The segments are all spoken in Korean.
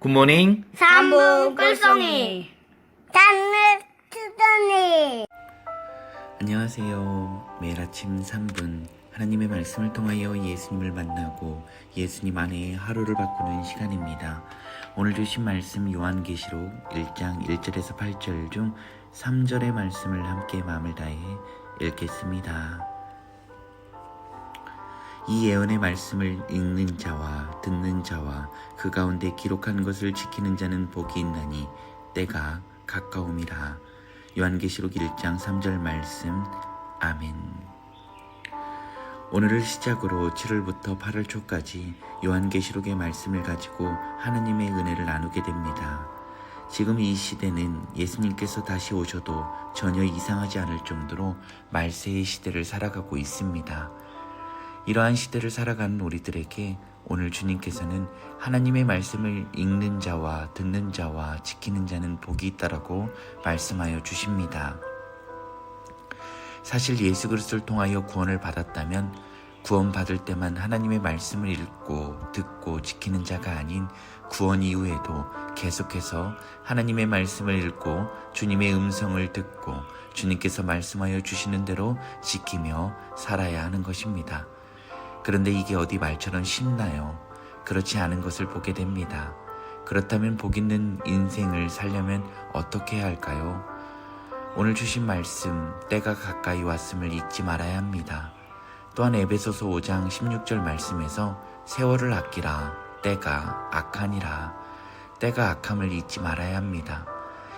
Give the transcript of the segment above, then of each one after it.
굿모닝. 3분 꿀송이 단을 투더니. 안녕하세요. 매일 아침 3분 하나님의 말씀을 통하여 예수님을 만나고 예수님 안에 하루를 바꾸는 시간입니다. 오늘 주신 말씀 요한계시록 1장 1절에서 8절 중 3절의 말씀을 함께 마음을 다해 읽겠습니다. 이 예언의 말씀을 읽는 자와 듣는 자와 그 가운데 기록한 것을 지키는 자는 복이 있나니 때가 가까움이라. 요한계시록 1장 3절 말씀. 아멘. 오늘을 시작으로 7월부터 8월 초까지 요한계시록의 말씀을 가지고 하나님의 은혜를 나누게 됩니다. 지금 이 시대는 예수님께서 다시 오셔도 전혀 이상하지 않을 정도로 말세의 시대를 살아가고 있습니다. 이러한 시대를 살아가는 우리들에게 오늘 주님께서는 하나님의 말씀을 읽는 자와 듣는 자와 지키는 자는 복이 있다라고 말씀하여 주십니다. 사실 예수 그리스도를 통하여 구원을 받았다면 구원받을 때만 하나님의 말씀을 읽고 듣고 지키는 자가 아닌 구원 이후에도 계속해서 하나님의 말씀을 읽고 주님의 음성을 듣고 주님께서 말씀하여 주시는 대로 지키며 살아야 하는 것입니다. 그런데 이게 어디 말처럼 쉽나요? 그렇지 않은 것을 보게 됩니다. 그렇다면 복 있는 인생을 살려면 어떻게 해야 할까요? 오늘 주신 말씀, 때가 가까이 왔음을 잊지 말아야 합니다. 또한 에베소서 5장 16절 말씀에서 세월을 아끼라, 때가 악하니라. 때가 악함을 잊지 말아야 합니다.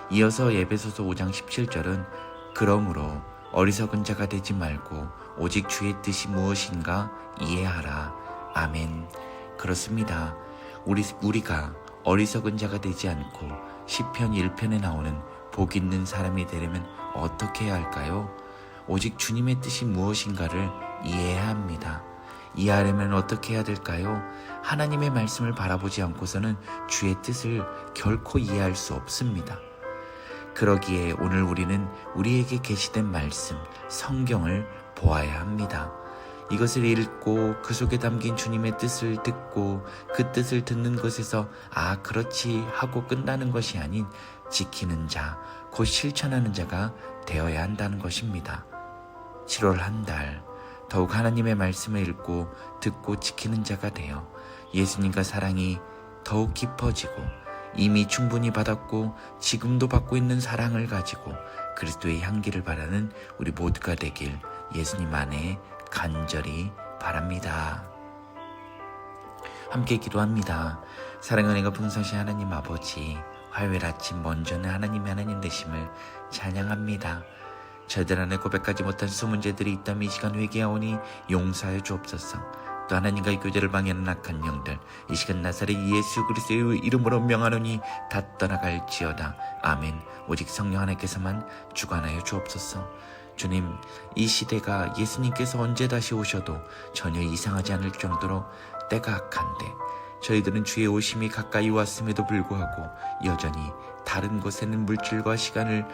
이어서 에베소서 5장 17절은 그러므로 어리석은 자가 되지 말고 오직 주의 뜻이 무엇인가 이해하라. 아멘. 그렇습니다. 우리가 어리석은 자가 되지 않고 시편 1편에 나오는 복 있는 사람이 되려면 어떻게 해야 할까요? 오직 주님의 뜻이 무엇인가를 이해해야 합니다. 이해하려면 어떻게 해야 될까요? 하나님의 말씀을 바라보지 않고서는 주의 뜻을 결코 이해할 수 없습니다. 그러기에 오늘 우리는 우리에게 계시된 말씀, 성경을 보아야 합니다. 이것을 읽고 그 속에 담긴 주님의 뜻을 듣고 그 뜻을 듣는 것에서 아 그렇지 하고 끝나는 것이 아닌 지키는 자, 곧 실천하는 자가 되어야 한다는 것입니다. 7월 한 달 더욱 하나님의 말씀을 읽고 듣고 지키는 자가 되어 예수님과 사랑이 더욱 깊어지고 이미 충분히 받았고 지금도 받고 있는 사랑을 가지고 그리스도의 향기를 바라는 우리 모두가 되길 예수님 안에 간절히 바랍니다. 함께 기도합니다. 사랑의 은혜가 풍성하신 하나님 아버지, 화요일 아침 먼저는 하나님의 하나님 되심을 찬양합니다. 저희들 안에 고백하지 못한 수문제들이 있다면 이 시간 회개하오니 용서하여 주옵소서. 또 하나님과의 교제를 방해하는 악한 영들 이 시간 나사렛 예수 그리스도의 이름으로 명하노니 다 떠나갈지어다. 아멘. 오직 성령 하나님께서만 주관하여 주옵소서. 주님, 이 시대가 예수님께서 언제 다시 오셔도 전혀 이상하지 않을 정도로 때가 악한데 저희들은 주의 오심이 가까이 왔음에도 불구하고 여전히 다른 곳에는 물질과 시간을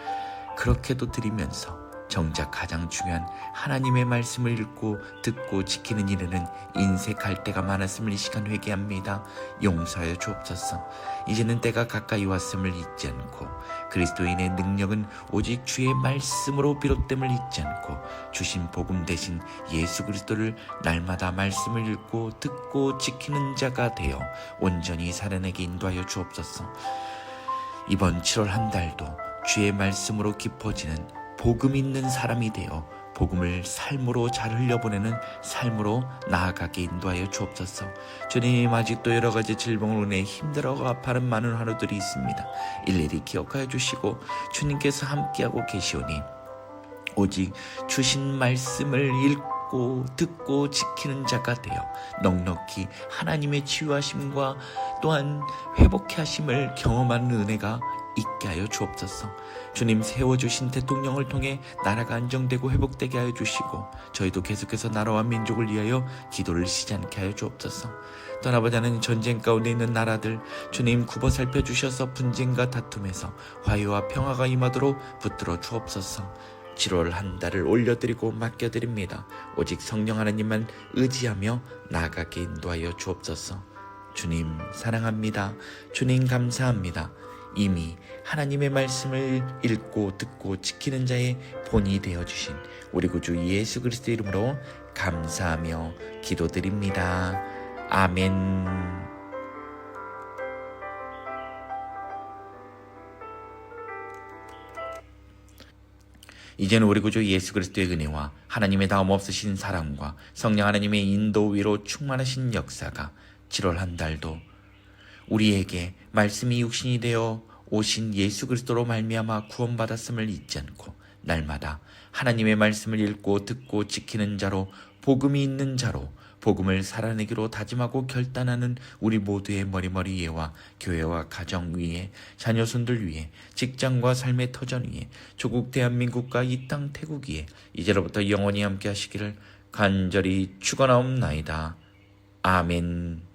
그렇게도 들이면서 정작 가장 중요한 하나님의 말씀을 읽고 듣고 지키는 일에는 인색할 때가 많았음을 이 시간 회개합니다. 용서하여 주옵소서. 이제는 때가 가까이 왔음을 잊지 않고 그리스도인의 능력은 오직 주의 말씀으로 비롯됨을 잊지 않고 주신 복음 대신 예수 그리스도를 날마다 말씀을 읽고 듣고 지키는 자가 되어 온전히 살아내게 인도하여 주옵소서. 이번 7월 한 달도 주의 말씀으로 깊어지는 복음 있는 사람이 되어 복음을 삶으로 잘 흘려보내는 삶으로 나아가게 인도하여 주옵소서. 주님, 아직도 여러 가지 질병으로 인해 힘들어하고 아파하는 많은 하루들이 있습니다. 일일이 기억하여 주시고 주님께서 함께하고 계시오니 오직 주신 말씀을 읽고 듣고 지키는 자가 되어 넉넉히 하나님의 치유하심과 또한 회복케 하심을 경험하는 은혜가 있게 하여 주옵소서. 주님, 세워주신 대통령을 통해 나라가 안정되고 회복되게 하여 주시고 저희도 계속해서 나라와 민족을 위하여 기도를 쉬지 않게 하여 주옵소서. 떠나보지 않은 전쟁 가운데 있는 나라들 주님 굽어 살펴주셔서 분쟁과 다툼에서 화해와 평화가 임하도록 붙들어 주옵소서. 7월 한 달을 올려드리고 맡겨드립니다. 오직 성령 하나님만 의지하며 나아가게 인도하여 주옵소서. 주님 사랑합니다. 주님 감사합니다. 이미 하나님의 말씀을 읽고 듣고 지키는 자의 본이 되어주신 우리 구주 예수 그리스도의 이름으로 감사하며 기도드립니다. 아멘. 이제는 우리 구주 예수 그리스도의 은혜와 하나님의 다음 없으신 사랑과 성령 하나님의 인도 위로 충만하신 역사가 7월 한 달도 우리에게 말씀이 육신이 되어 오신 예수 그리스도로 말미암아 구원받았음을 잊지 않고 날마다 하나님의 말씀을 읽고 듣고 지키는 자로 복음이 있는 자로 복음을 살아내기로 다짐하고 결단하는 우리 모두의 머리머리 예와 교회와 가정 위에 자녀손들 위에 직장과 삶의 터전 위에 조국 대한민국과 이 땅 태국 위에 이제로부터 영원히 함께 하시기를 간절히 축원하옵나이다. 아멘.